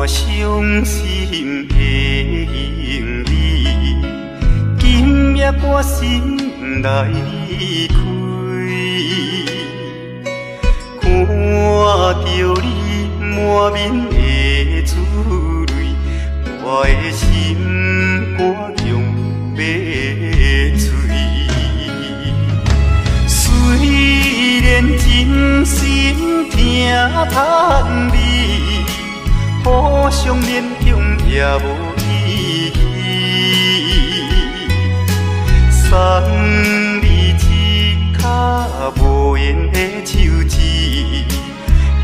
我伤心的行李，今夜我心来离开，看着你满面的珠泪，我的心肝强要碎。虽然真心疼叹你，互相勉强也无意义。送你一脚无缘的手指，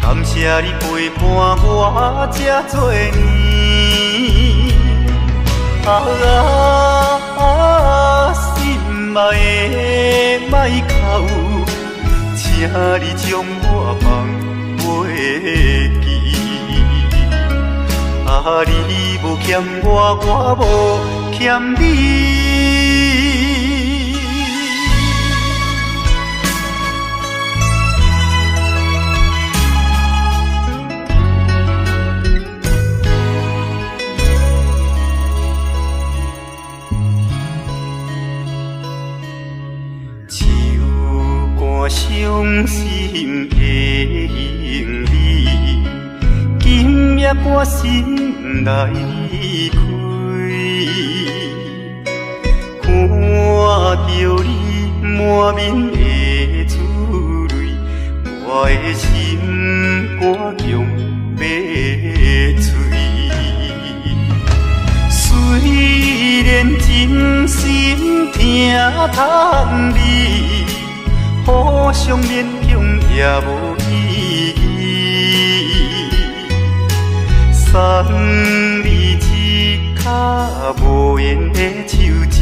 感谢你陪伴我这多年。心爱的莫哭，请你将我放袂记。你无欠我，我无欠你。伤心的行李，今夜我心来离开，看着你满面的珠泪，我的心肝强要碎。虽然真心疼叹你，互相勉强也无意义。送你一脚无缘的手指，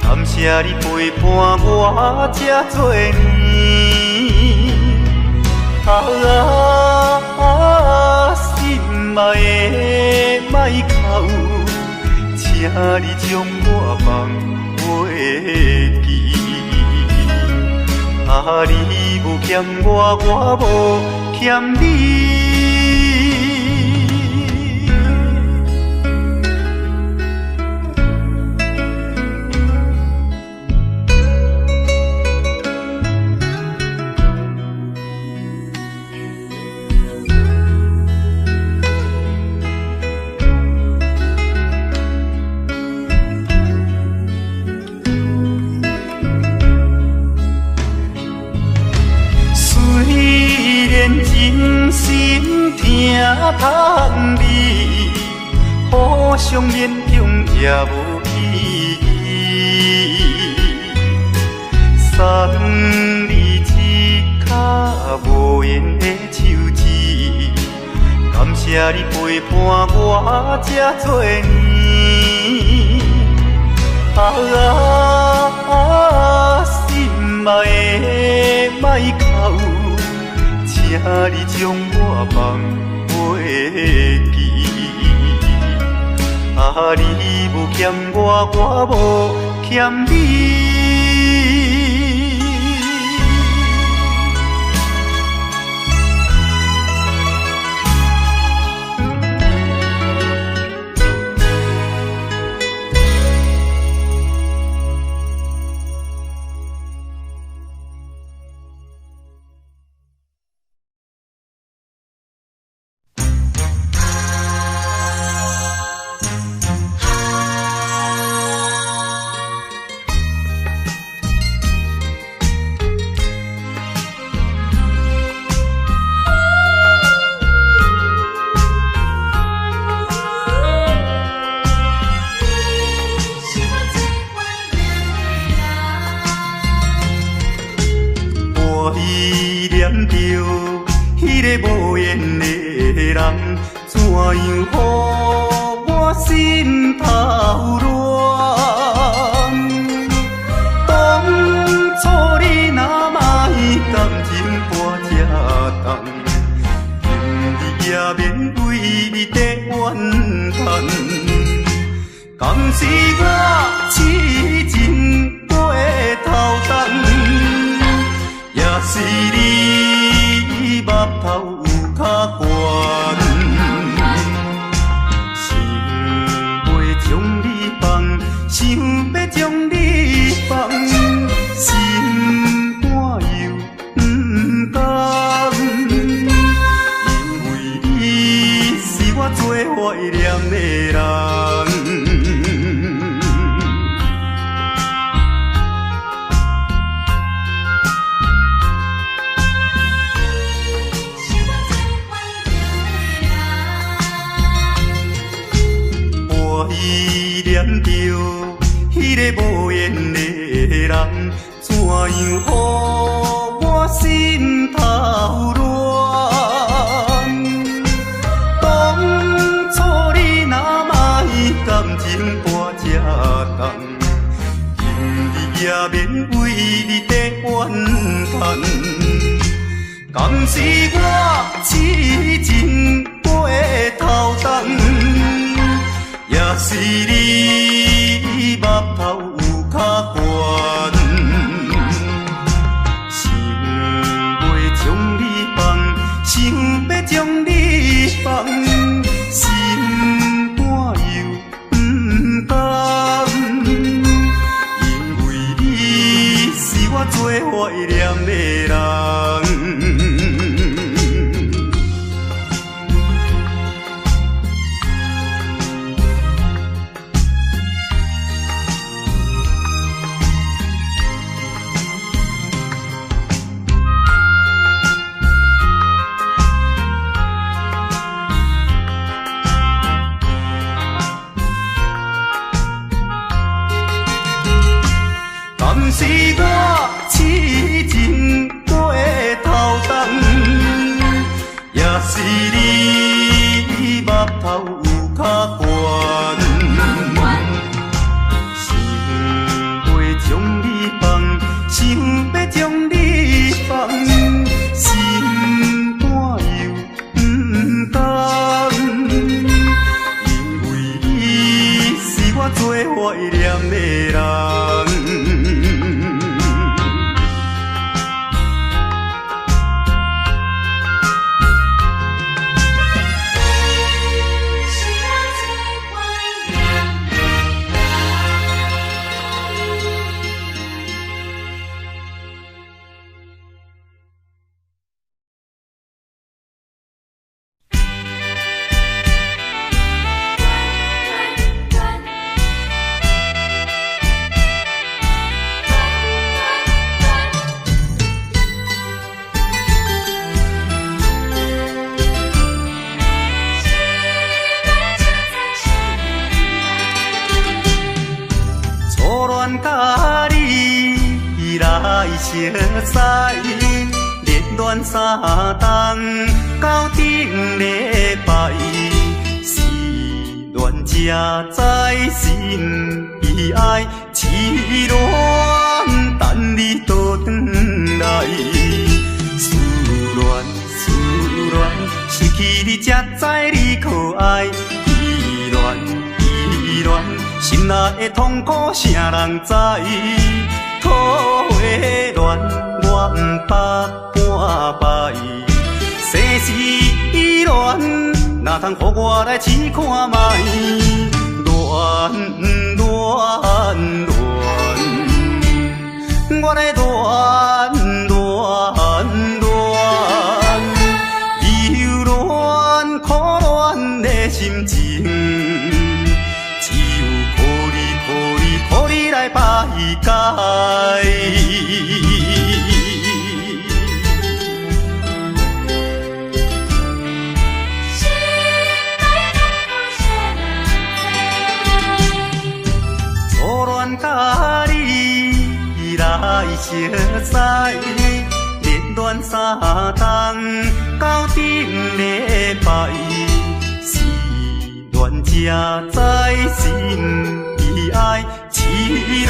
感谢你陪伴我这多年。心爱的莫哭，请你将我放袂记。你无欠我，我无欠你。真心疼叹你，互相勉强也无意义。送你一脚无缘的手指，感谢你陪伴我这多年。心爱的莫哭，请你将我放袂记。你无欠我，我无欠你。依念着迄个无缘的人，怎样予我心头乱？当初你若莫感情半只重，今日也免为你在怨叹。敢是我痴情过头重？也是你目头有较悬，个无缘的人，怎样予我心头乱？当初你若卖感情半只重，今日也免为你在怨叹。敢是我痴情过头重，也是你目头有较悬，想要将你放，想要将你放，心肝又不甘，因为你是我最怀念的人。敢是我痴情过头重，也是你目头有较悬，想要将你放，想要将你放，心肝又不甘，因为你是我最怀念的人。甲你来熟悉，热恋三冬到顶礼拜，是恋才知心悲哀，痴恋等你倒转来，思恋失去你才知你可爱，依恋。心内的痛苦，啥人知？土花恋，我不捌半摆。世事恋，哪通予我来试看卖？恋，我来恋，忧恋苦恋的心情。予你来排解，初恋甲你来熟悉，热恋三冬到顶礼拜，是恋才知心悲哀。痴恋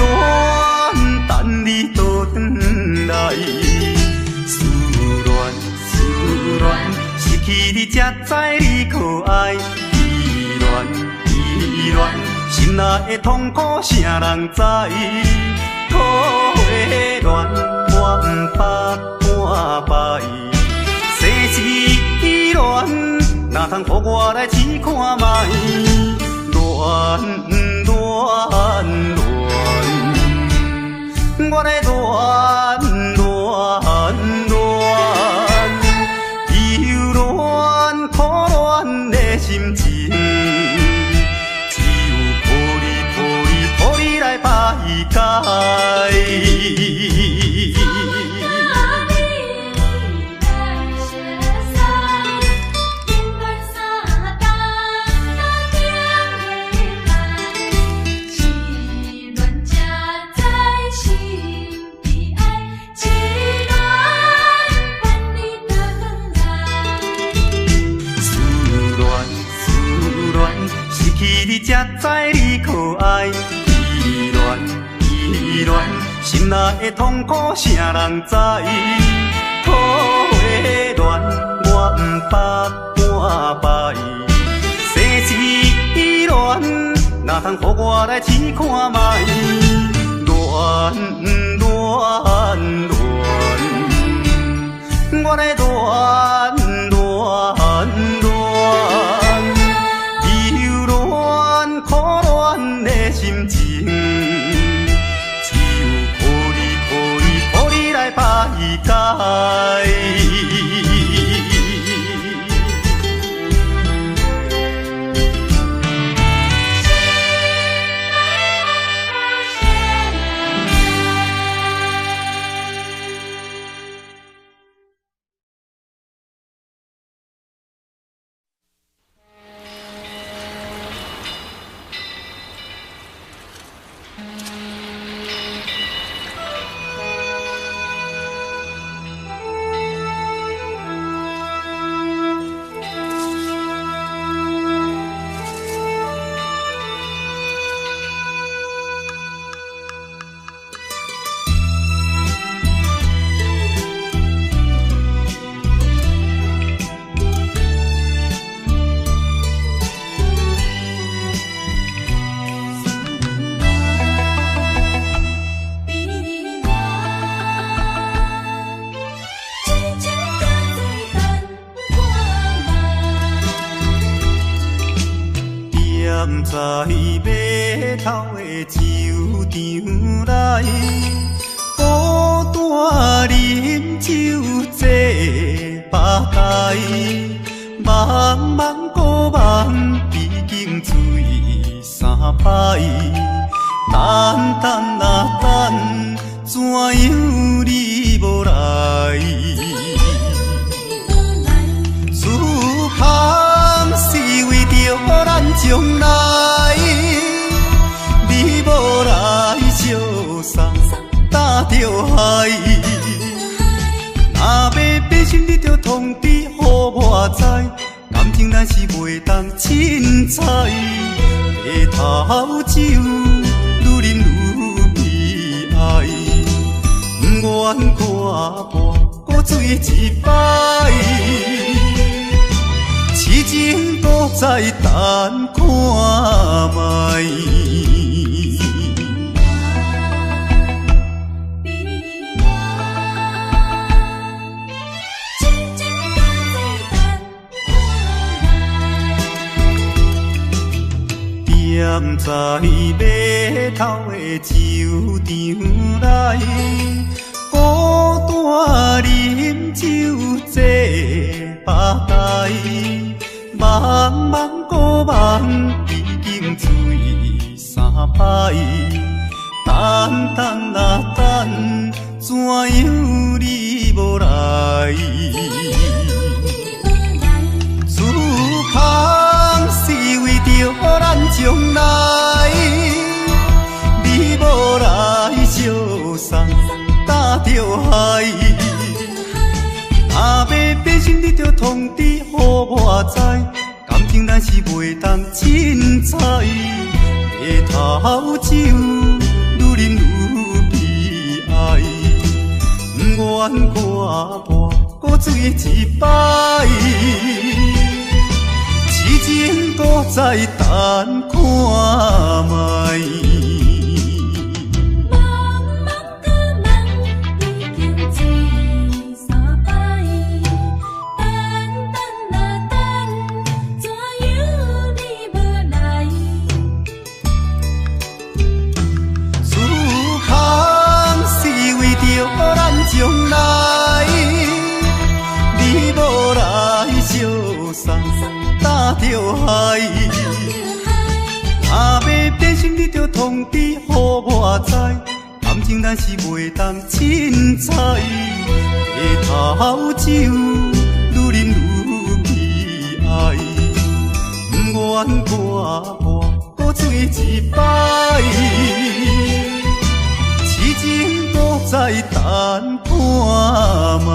等你倒转来，思恋失去你才知你可爱，依恋心内的痛苦啥人知？土花恋，我不捌半摆，世事恋，哪通予我来试看卖？恋。我来恋，忧恋苦恋的心情，只有予你来排解。才知你可爱，依恋依恋，心内的痛苦谁人知？土的恋我不捌半摆，世事依恋，哪通予我来试看卖？恋恋恋，我来恋恋恋。忧恋苦恋的心情，只有靠你来排解。在码头的酒场内，孤单饮酒坐吧台，茫茫孤梦已经醉三摆，等等啊等，怎样你无来？思盼是为着咱将来，你无来相送，担着害。若要变心，你着通知予我知，感情咱是袂当凊彩。下头酒愈饮愈悲哀，不愿看破搁醉一摆。痴情搁再等看卖。踮在码头的酒场内，孤单饮酒坐吧台，茫茫孤梦已经醉三摆，等等啊等，怎样你无来？思盼是为着咱将来，你无来相送，担着害。若要变心，你着通知予我知，感情咱是袂当凊彩。下头酒愈饮愈悲哀，不愿看破搁醉一摆。痴情搁再等看卖。将来，你无来相送，担着害。若要变心，你着通知予我知，感情咱是袂当凊彩。下头酒愈饮愈悲哀，不愿看破搁醉一摆。痴情搁再等看卖。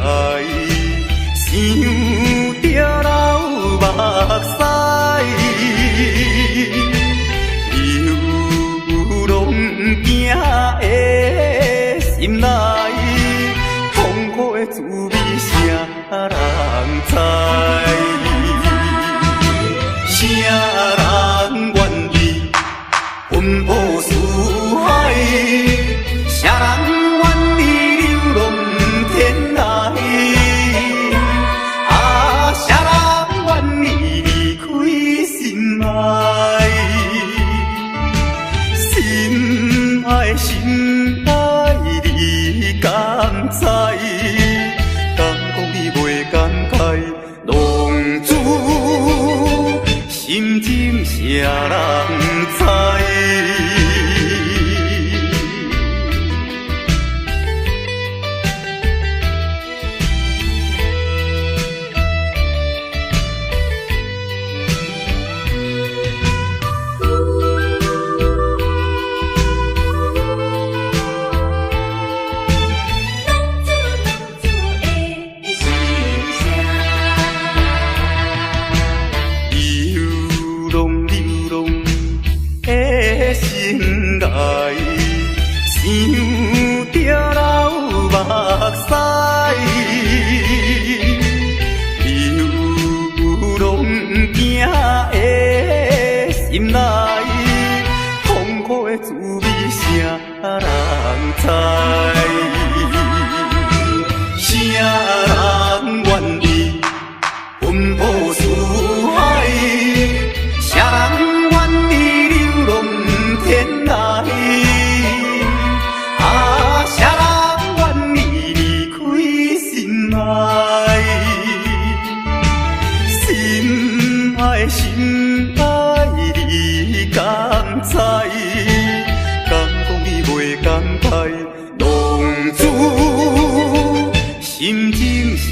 想着老目屎，流浪行的心内，痛苦的滋味谁人知？谁人愿意奔波四海？谁人愿意流浪天涯？啊，谁人愿意离开心爱？心爱心爱，你敢知？敢讲你袂感慨？浪子心情谁人知？心情谁人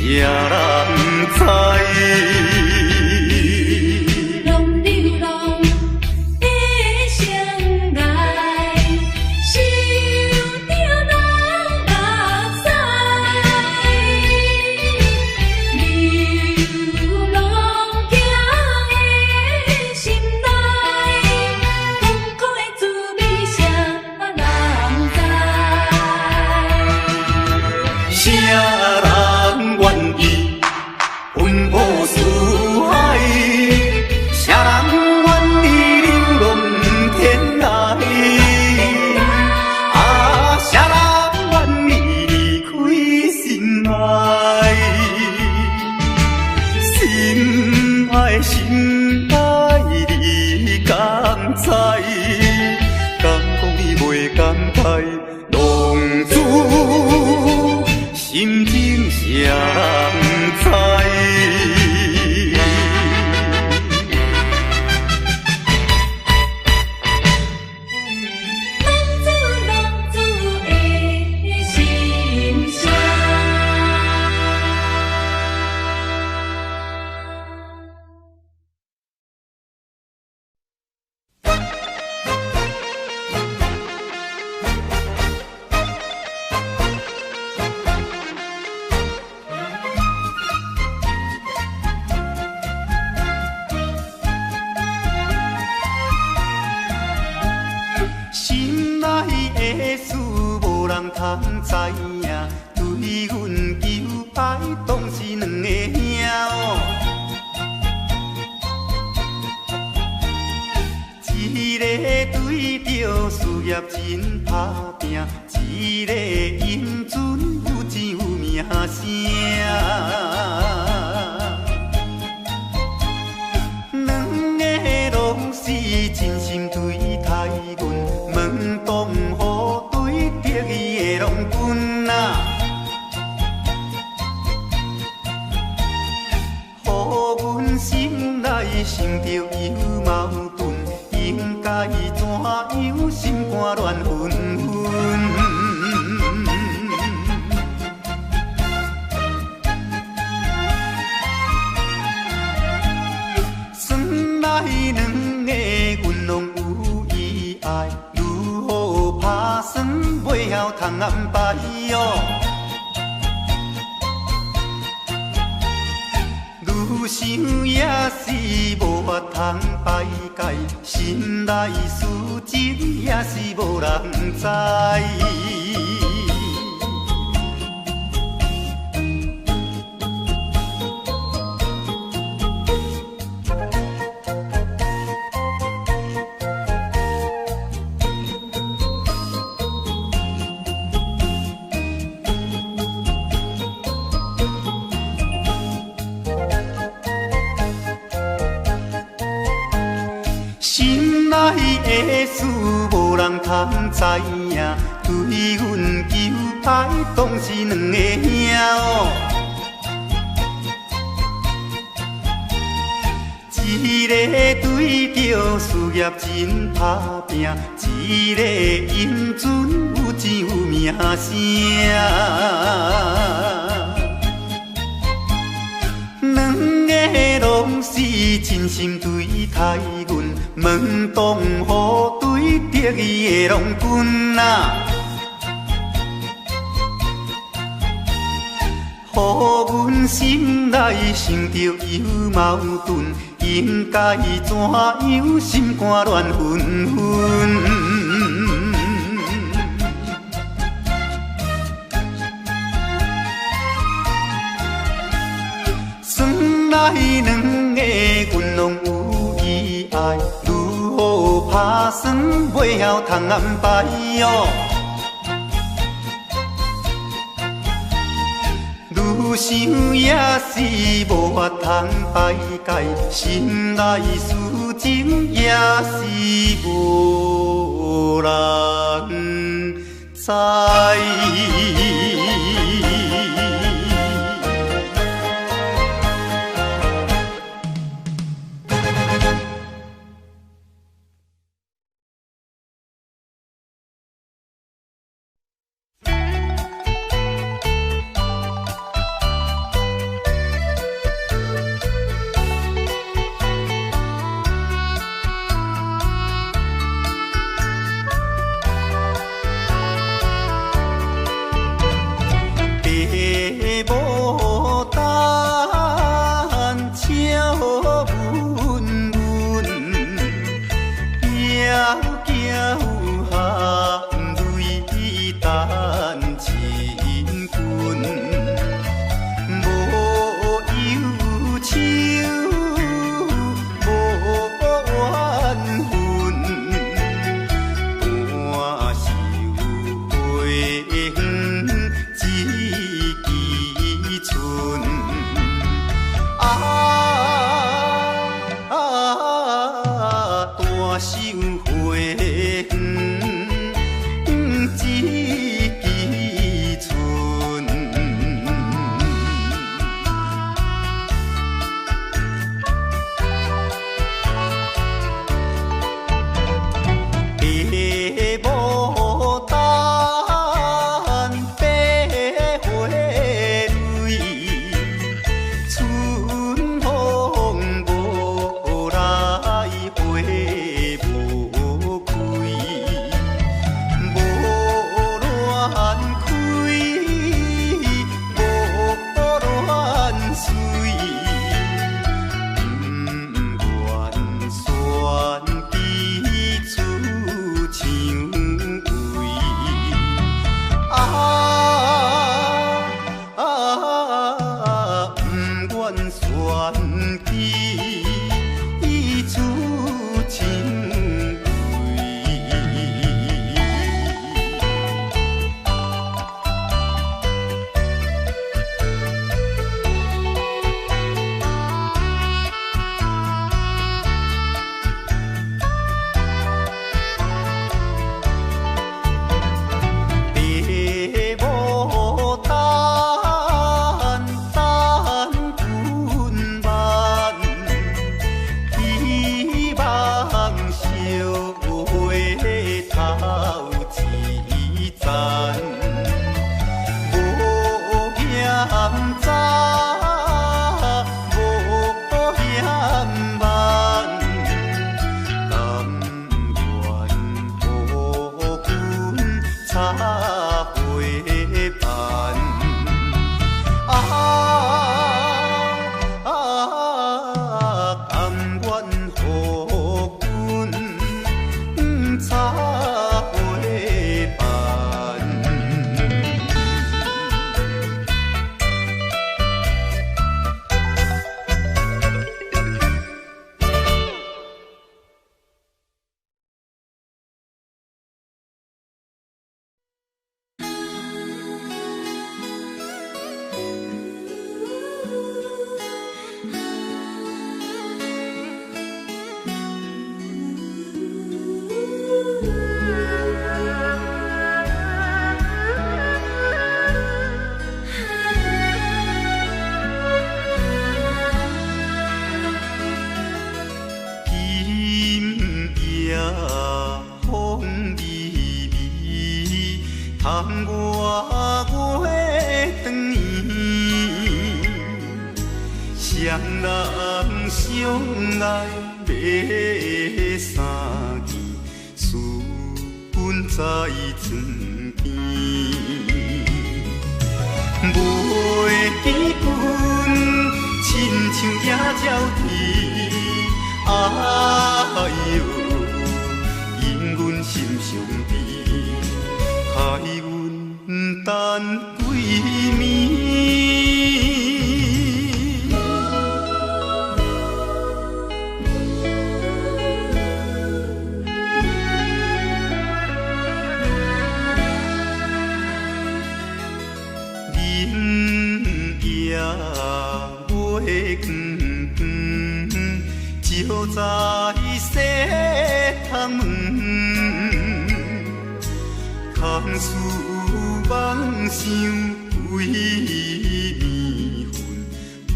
知？心情谁人知？通知影，对阮求爱，当是两个兄哦。一个对着事业真打拼，一个英俊有钱有名声。两个拢是真心对待阮，门当户对得意的拢分啊。予阮心内想着有矛盾，应该怎样心肝乱纷纷？算来两个阮拢有意爱，如何打算袂晓通安排哟？通排解，心内事情也是无人知。心内的事无人通知影，对阮求爱当是两个兄哦。一个对着事业真打拼，一个因准有钱有名声。两个拢是真心对待阮，门当户对得意的郎君啊，予阮心内想着有矛盾，应该怎样心肝乱纷纷。来两个阮拢有意爱，如何打算袂晓通安排哦？愈想也是无法通排解，心内事情也是无人知。人相爱要三更，思阮在床边，袂记阮亲像野鸟啼，哎哟，因阮心伤悲，害阮等几暝。照在西窗门，空思梦想为暝昏，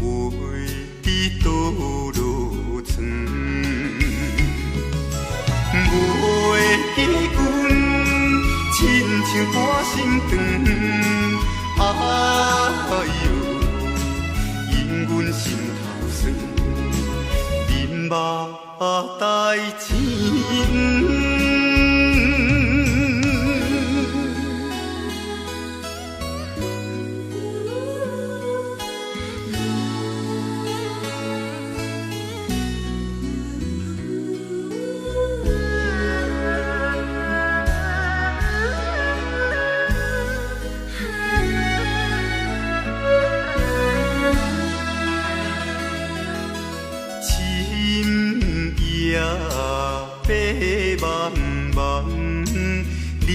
飞倒落床。袂记阮亲像半心肠，哎哟，因阮心头酸。目代情。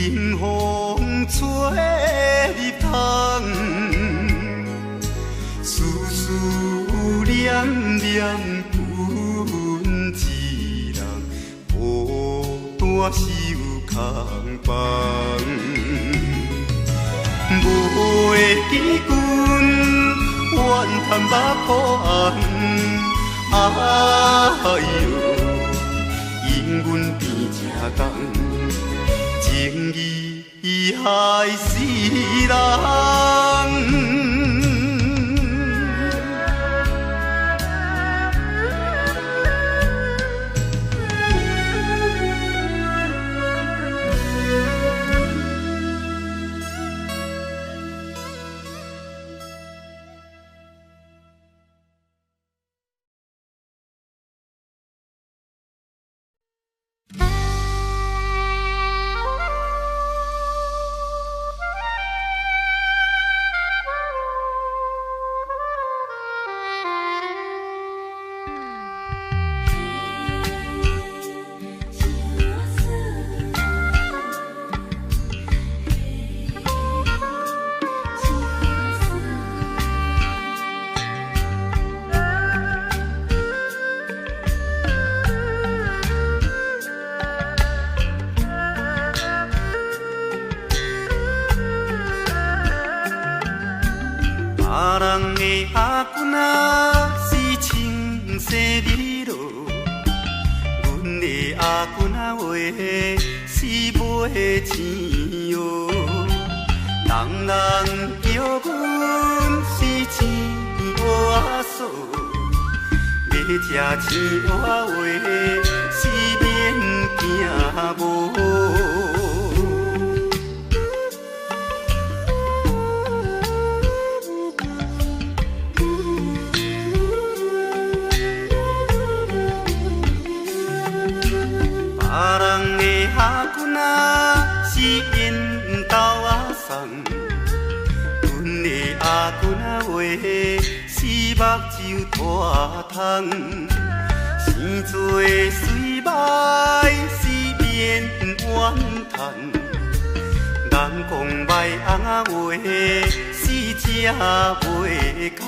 冷风吹入窗，丝丝念念阮一人，孤单守空房。袂记阮怨叹目苦红，哎哟，因阮变正重。情义害死人。别人的阿君啊是清洗美罗，阮的阿君啊话是买钱哟。人人叫阮是钱瓦嫂，要吃钱瓦话是免惊无。别人的阿君啊是因兜阿送，阮的阿君啊话是目睭大窗，生做水歹是免怨叹，人讲歹翁仔话是吃袂空。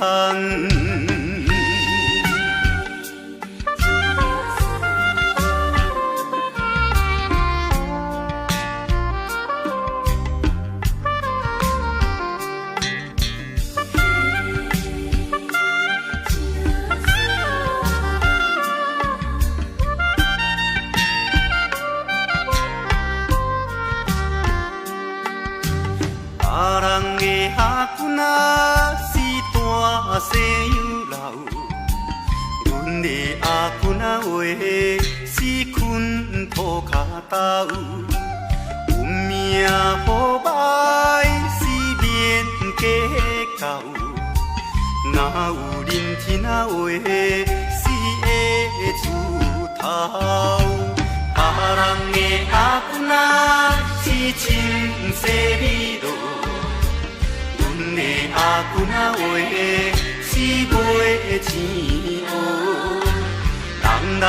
别人的阿君啊是大西洋老，阮的阿君仔话，是困土脚斗，有命好歹是免计较。若有认天仔话，是会出头。别人的阿君仔是清洗美路，阮的阿君仔话是卖钱乌。人人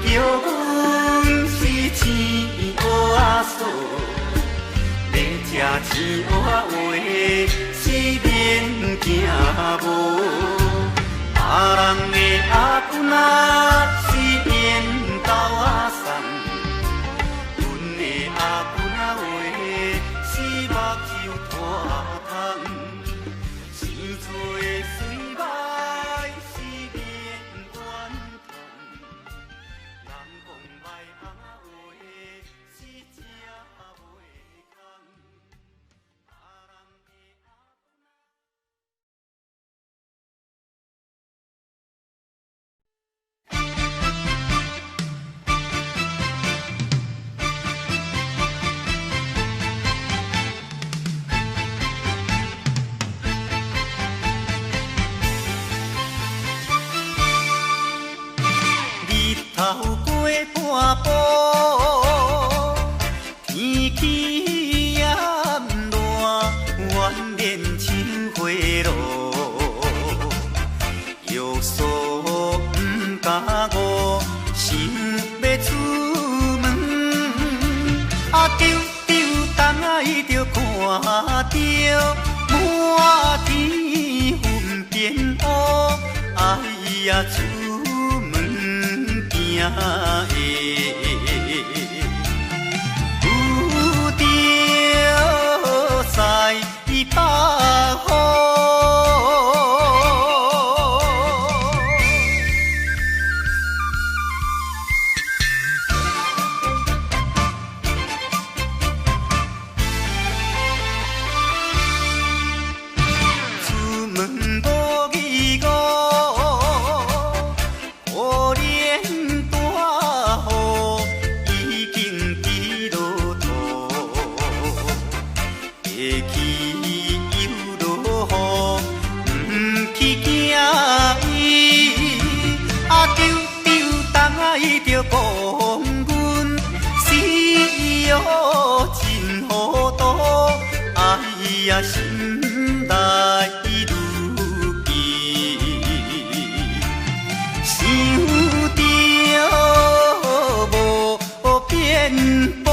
叫阮是钱乌阿嫂，要吃钱乌话是免惊无。别人的阿君仔是缘投阿送，阮的阿君仔话是目睭拖窗，生做水歹是免怨叹，人讲歹阿话是正袂空。头过半步，天气炎热，愿连情花路。约束不敢误，想要出门，丢东爱着看着满天云变乌，哎呀出门行的，有着西北风。出门无义务，可怜大雨已经滴落土，会去又落雨，不去惊伊。丢东爱着讲阮死哦真糊涂，哎呀心内如记，想着无变步。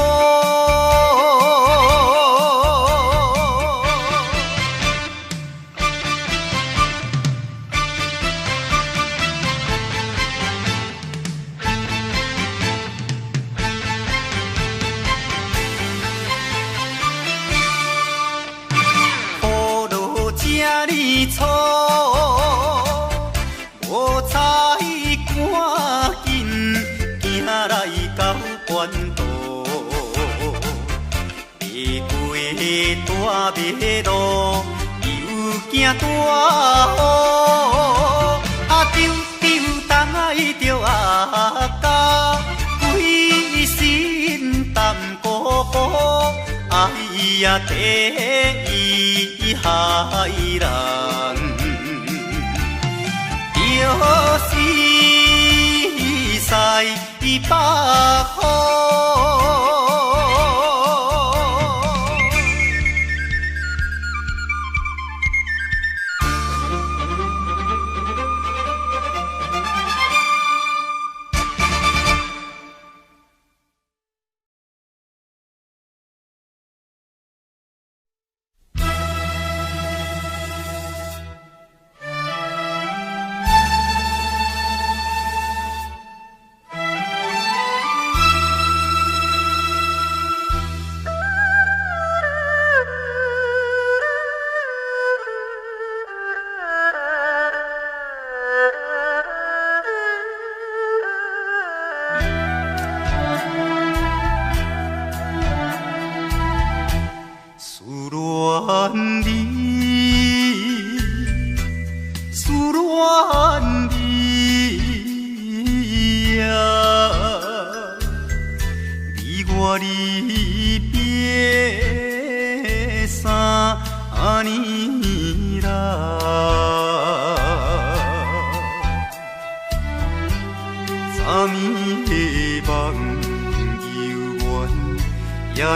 雨落这哩粗，无彩赶紧行来到关渡，爬过大马路，又惊大雨，丢东爱着阿家，规身淡薄薄。哎呀，第一害人，就是西北风。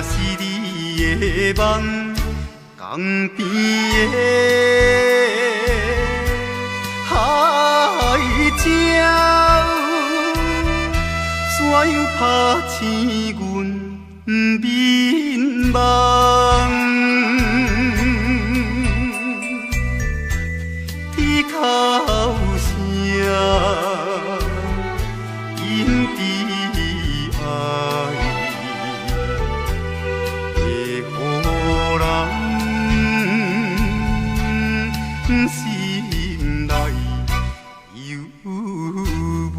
是你的梦，江边的海鸟，怎样拍醒阮眠梦？伊哭声，因伫爱，会予人心内忧闷。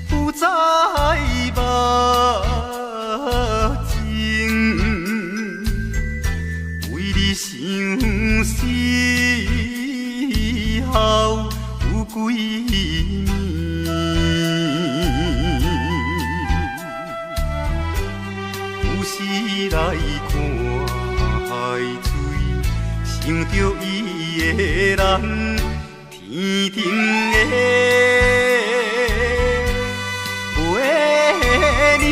不再目睛，为你想死后有几暝，有时来看海水，想着伊的人。天顶的月亮，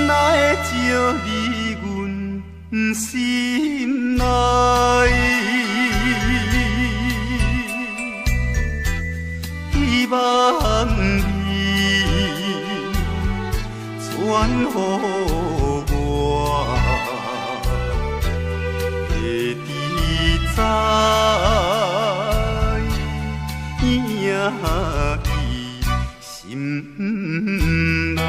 哪会照入阮心内？希望你传予我。在伊心内。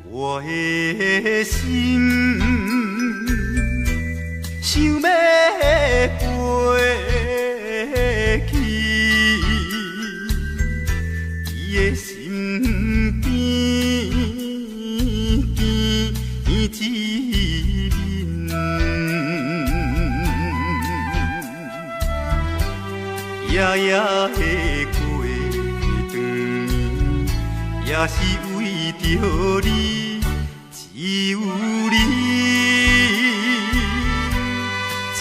我的心想要飞。伊的身边见一面，夜夜的过长暝，也是为着你，只有你一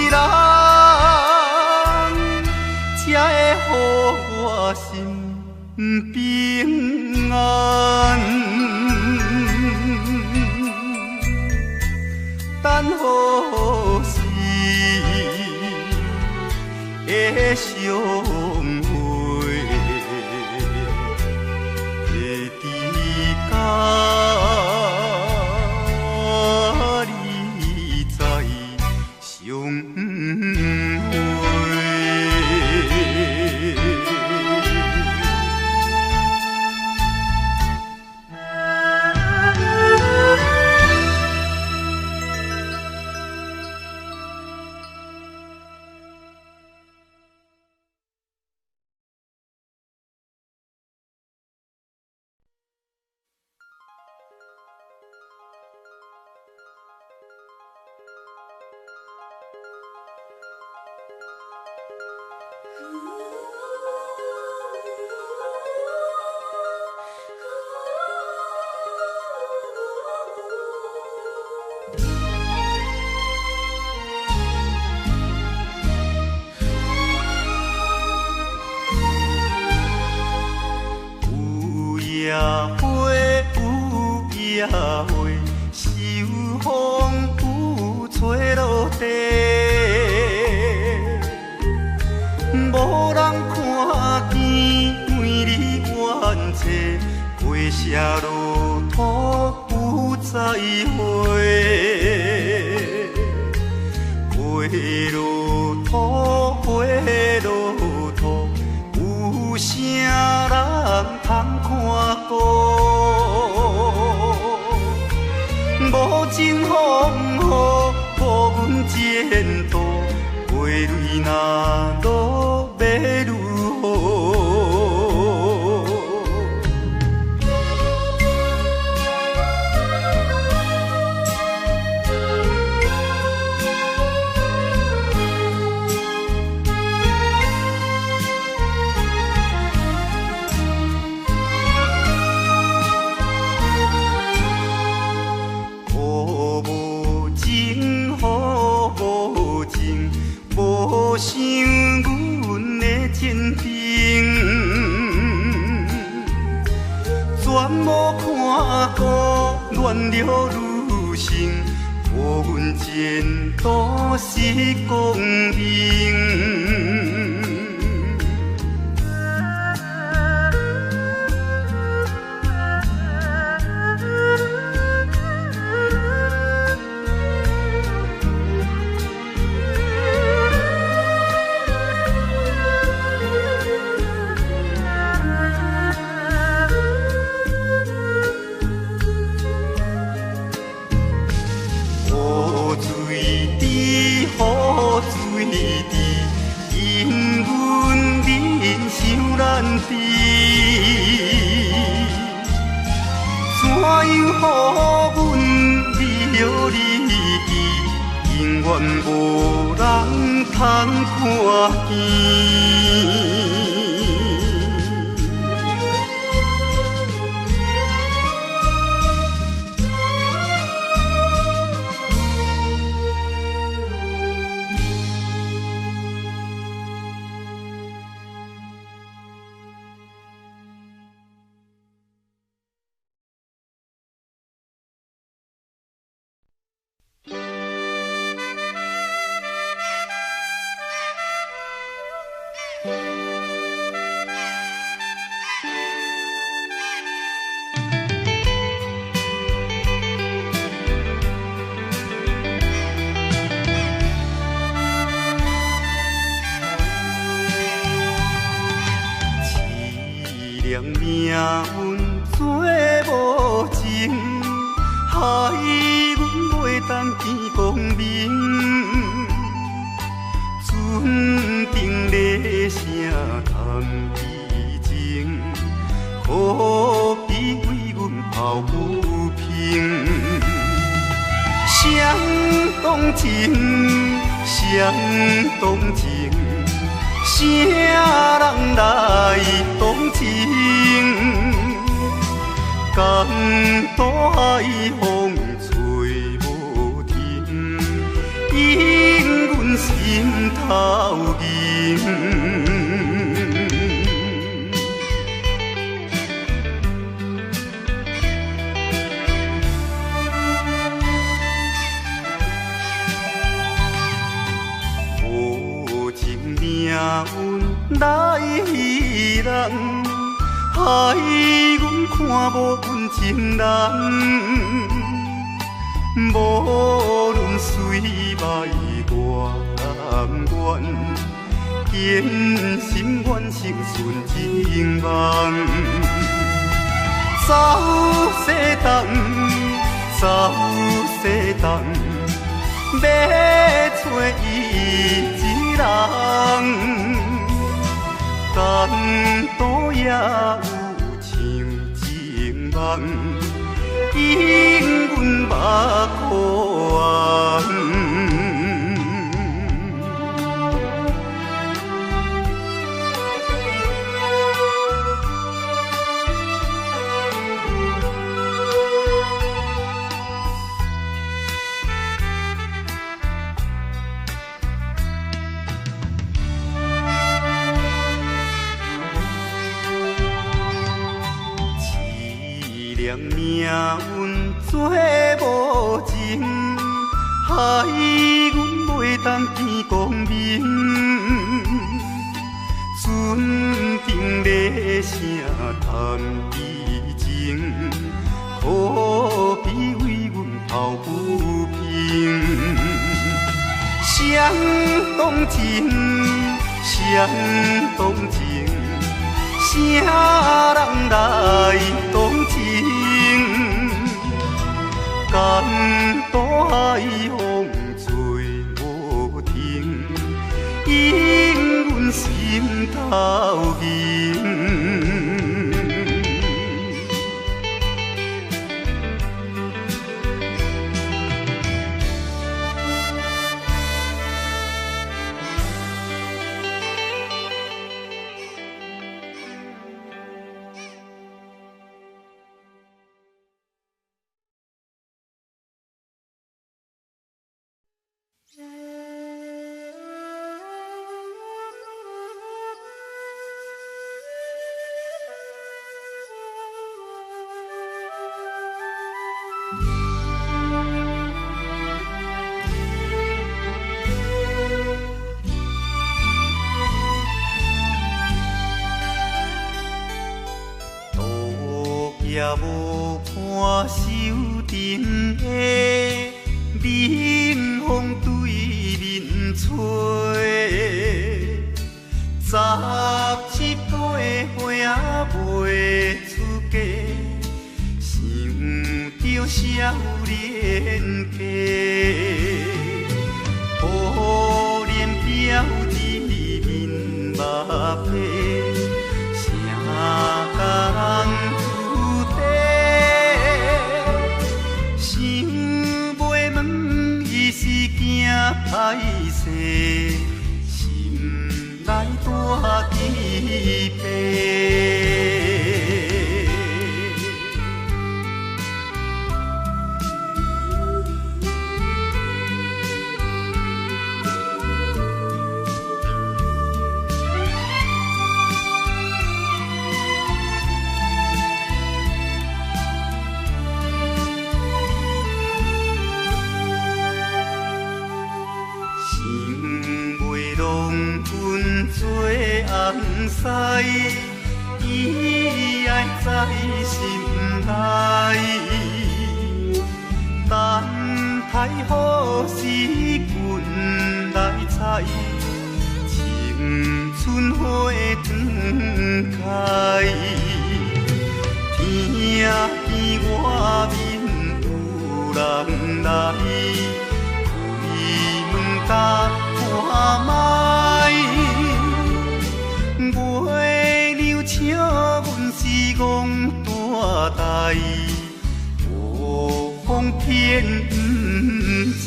人。才会予我心平安，等何时会相会？会伫甲你再相会。夜花有夜花，秋风有吹落地，无人看见为你怨嗟，花谢落土有再会，花落土，花落土。有啥人通看过？无情风雨真情，全无看过恋了女性，互阮前途是光明。永远无人通看见。命运做无情，害阮袂当见光明。船顶咧声谈悲情，可比为阮抱不平。相同情，相同情。啥人来同情？江岛海风吹无停，引阮心头凝。命运来戏人，害阮看无阮情人。无论水歹我甘愿，坚心愿成顺情梦。走西东，走西东，要找伊一人。江岛也有像情梦，引阮目眶红。命运做无情，害阮袂当见光明。船顶咧声谈悲情，可比为阮抱不平。相同情，相同情。啥人来同情？江岛海风吹无停，引阮心头凝。也无看手顶的冷风对面吹。17岁花袂出嫁，想着少年家。可怜表弟面目白，啥甲人注地？想袂问伊是惊歹势，心内大疑白。做红西，伊爱在心内，等待好时阮来采，青春花长开。听见外面有人来，开门甲看卖。月亮请阮是戆大台，无风偏不知。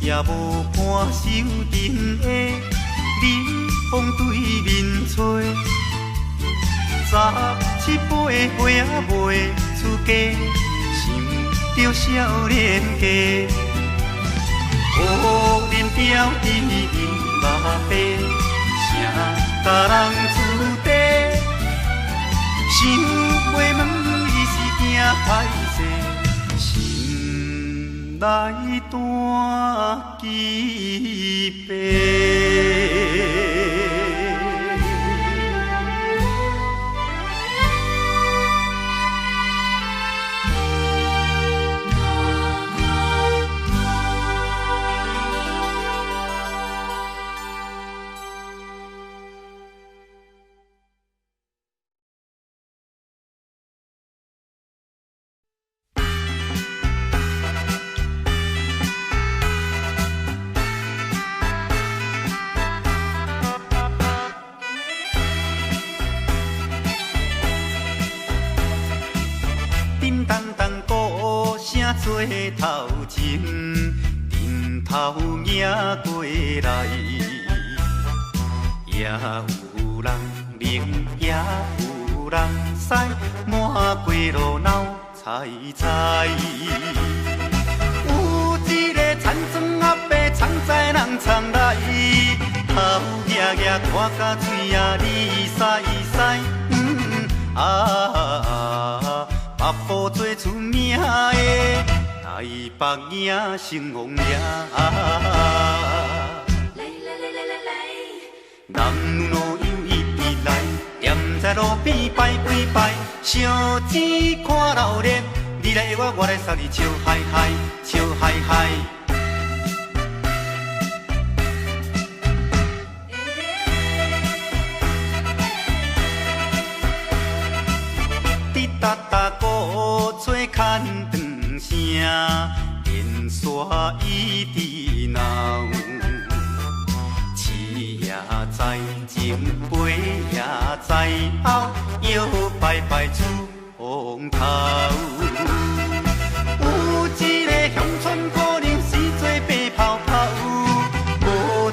也无看手顶的冷风对面吹，17岁花袂出嫁，想着少年家。可怜表弟面目白，啥甲人注地？想袂问伊是惊歹势，心内大疑白。做头前，阵头迎过来，也有人明，也有人使，满过路闹猜猜。有一个田庄阿伯，藏在人藏来，头额额大甲嘴也哩塞塞，目步做出名的。台北赢成王爷，男女老幼一直来，站在路边排几排，烧钱看老练，你来我，我来送你笑嗨嗨，笑嗨嗨。滴答答鼓吹牵长声，电线一直闹。市也在前，背也在后，摇摆摆出风头。有一个乡村姑娘是做白泡泡，无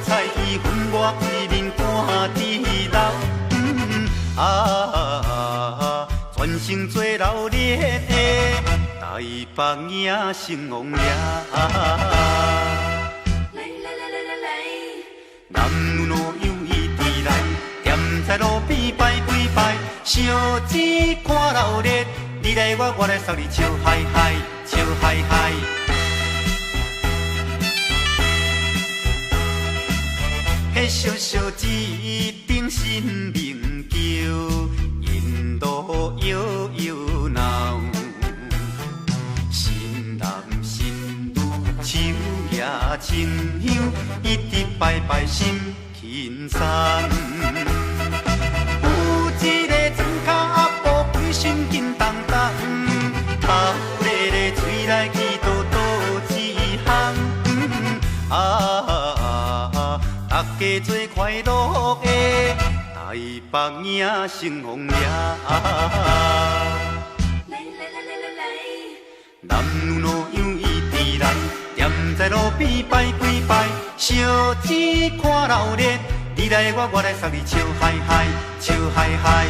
彩伊分我规面赶地老。专程做老练的，台北赢成王爷。男女老幼一直来，踮在路边摆几摆，烧钱看热烈，你来我来送你笑嗨嗨，笑嗨嗨。迄烧烧钱顶神明桥，引路摇摇闹，新男新女手也亲香，一直拜拜心轻松。有一个庄脚阿婆规身紧当当，头咧咧嘴来去倒倒一项。大家做快乐的台北影成风了。男女老幼伊伫来，踮在路边摆几摆，烧钱看热烈，你来我来送你笑嗨嗨，笑嗨嗨。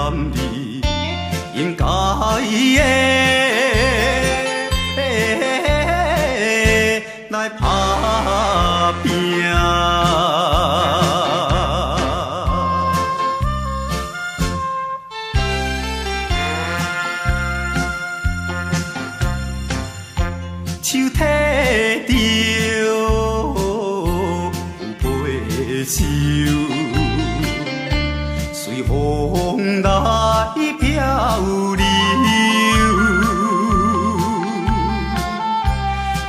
男儿应该的来打拼。手提着有背手，随风来漂流。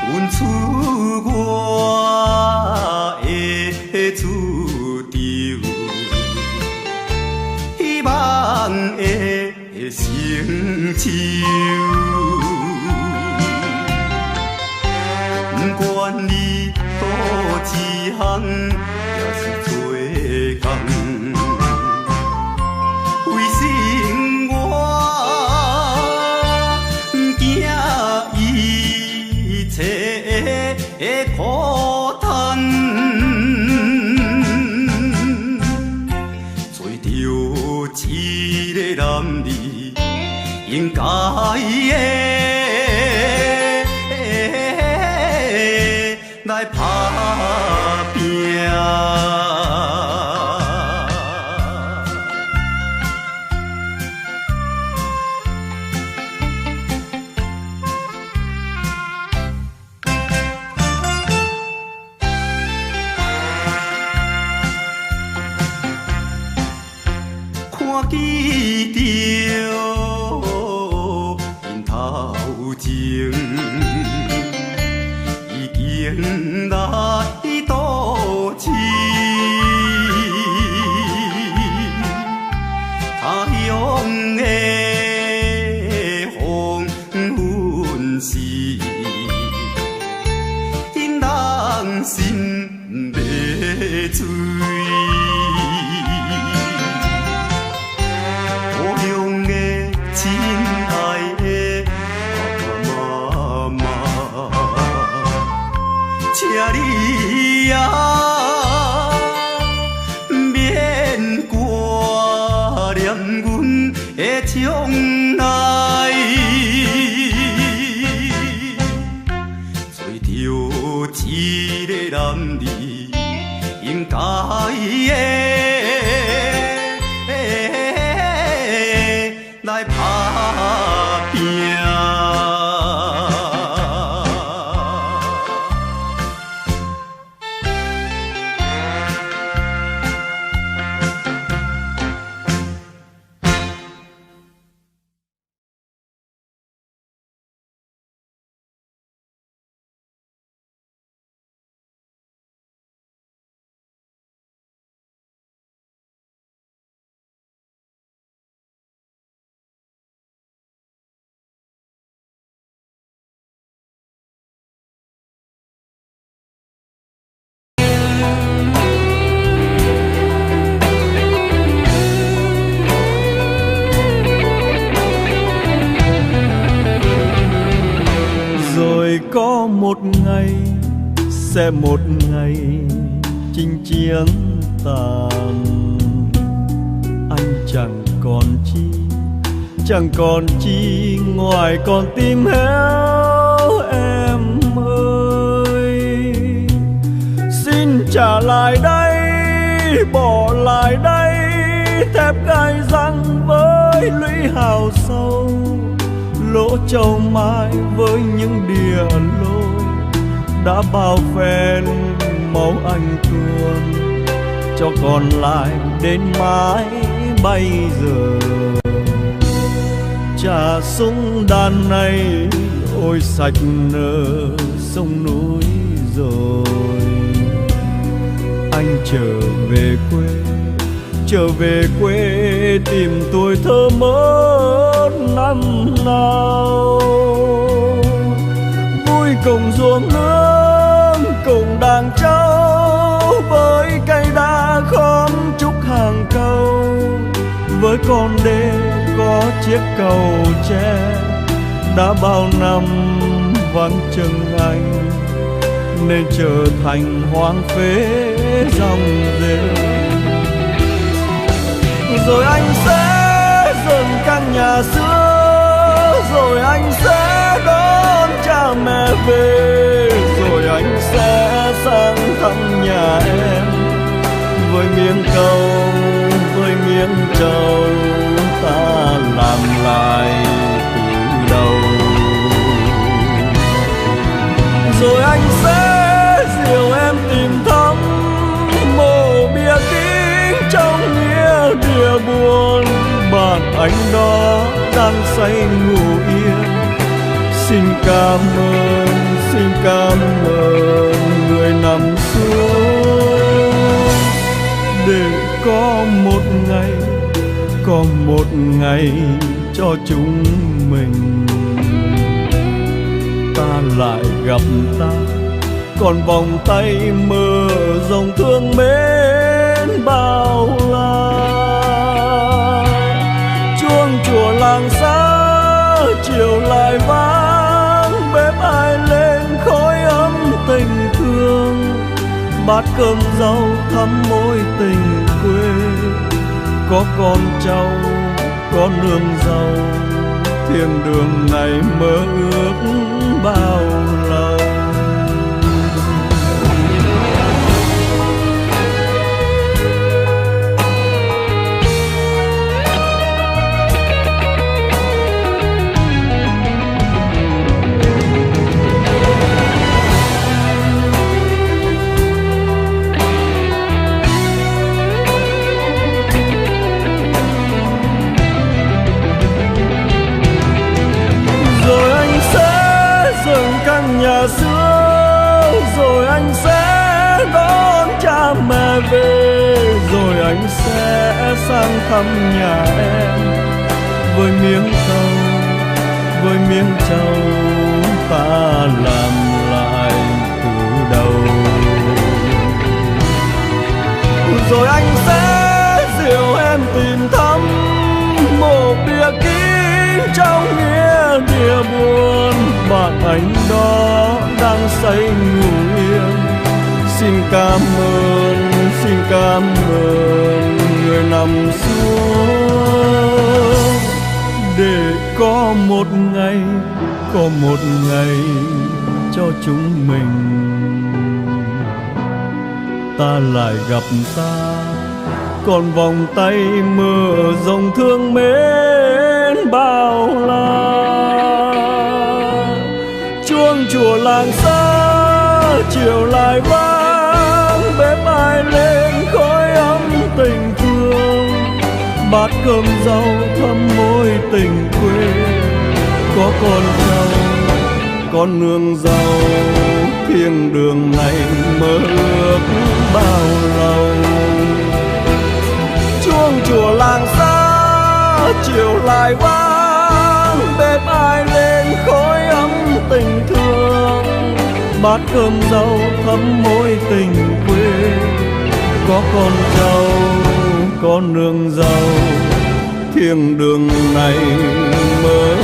阮出我的厝场，希望会成就。不管你倒一项，也是做工，为生活惊一切的苦叹，做着一个男儿应该的。来打拼，看见着因头前。迎来倒市，他乡的风云是，因人心要醉。故乡的亲爱的爸爸妈妈。请你啊，免挂念阮的将来，做着一个男儿应该的来打拼。Có một ngày sẽ một ngày chinh chiến tàn, anh chẳng còn chi ngoài con tim héo em ơi. Xin trả lại đây, bỏ lại đây thép gai răng với lũy hào sâu, lỗ châu mai với những đìa lối đã bao phen máu anh tuôn, cho còn lại đến mãi bây giờ. Trà súng đàn này ôi sạch nở sông núi rồi. Anh trở về quê tìm tuổi thơ mất năm nào. Vui cùng ruộng nương cùng đàn trâu, với cây đa khóm trúc hàng câu, với con đê có chiếc cầu tre đã bao năm vắng chân anh, nên trở thành hoang phế rong rêu. Rồi anh sẽ nhà xưa, rồi anh sẽ đón cha mẹ về, rồi anh sẽ sang thăm nhà em. Với miếng câu, với miếng trầu, ta làm lại từ đầu. Rồi anh sẽ dìu em tìm thăm mộ bia kính trong nghĩa địa buồn. Bạn anh đó đang say ngủ yên. Xin cảm ơn người nằm xuống, để có một ngày cho chúng mình. Ta lại gặp ta, còn vòng tay mơ dòng thương mến bao la. Chuông chùa làng xa chiều lại vang, bếp ai lên khói ấm tình thương. Bát cơm rau thắm mối tình quê, có con cháu, có nương rau. Thiên đường này mơ ước bao lâu. Nhà xưa, rồi anh sẽ đón cha mẹ về, rồi anh sẽ sang thăm nhà em. Với miếng câu, với miếng trầu, ta làm lại từ đầu. Rồi anh sẽ dìu em tìm thăm mộ bia kính trong nghĩa địa buồn. Bạn anh đó đang say ngủ yên. Xin cảm ơn người nằm xuống, để có một ngày cho chúng mình. Ta lại gặp ta, còn vòng tay mơ dòng thương mến bao la. Chuông chùa làng xa chiều lại vang, bếp ai lên khói ấm tình thương. Bát cơm rau thắm mối tình quê, có con cháu, có nương rau. Thiên đường này mơ ước bao lâu. Chuông chùa làng xa chiều lại vang, bếp ai lên khói ấm tình thương. Bát cơm rau thắm mối tình quê, có con cháu, có nương rau. Thiên đường này mơ